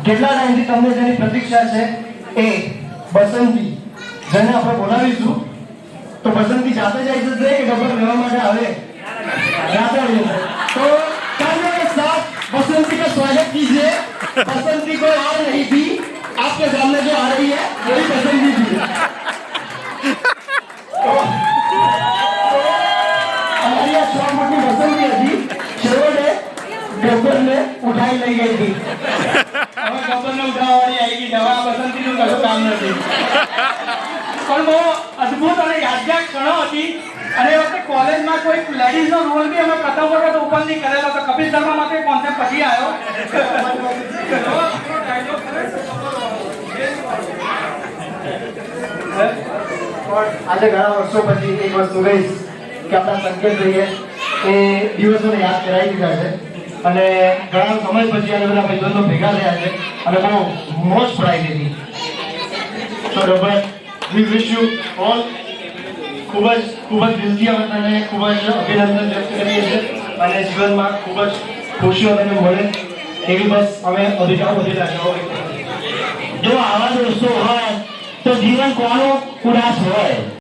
કેટલા ટાઈમથી તમને જેની પ્રતીક્ષા છે એ બસંતી, જેને આપણે બોલાવીશું. તો બસંતી જાતે જાય છે કે ડબલ રહેવા માટે આવે? जाते हैं. तो करने के साथ बसंती का स्वागत कीजिए. बसंती कोई और नहीं थी, आपके सामने जो आ रही है वही बसंती थी. हमारी यहाँ छोटी मोटी बसंती थी, शेवटे डॉक्टर ने उठाई नहीं गई थी. हमें डॉक्टर ने उठावाड़ी आएगी दवा बसंती નું કશું કામ નથી. પણ બહુ અદ્ભુત અને યાદગાર ક્ષણો હતી. અને વખતે કોલેજમાં કોઈ લેડીઝ નો રોલ બી અમે પ્રથમ વખત ઓપનલી કરેલો તો કપિલ શર્મા માટે કોન્સેપ્ટ પછી આવ્યો. આજે ઘણા વર્ષો પછી એક વસ્તુ કહીશ કે આપણા સંકેતભાઈએ એ દિવસોને યાદ કરાવી દીધા છે અને ઘણા સમય પછી આ બધા ભાઈબંધો ભેગા થયા છે અને બહુ મોજ પડાવી દીધી. તો Robert, we wish you all ખૂબ જ દિલથી અમે તને ખૂબ જ અભિનંદન વ્યક્ત કરીએ છીએ અને જીવનમાં ખૂબ જ ખુશીઓ તને મળે એવી બસ અમે બધી આશાઓ. જો આવા દોસ્તો હોય તો જીવન કોનું ઉદાસ હોય.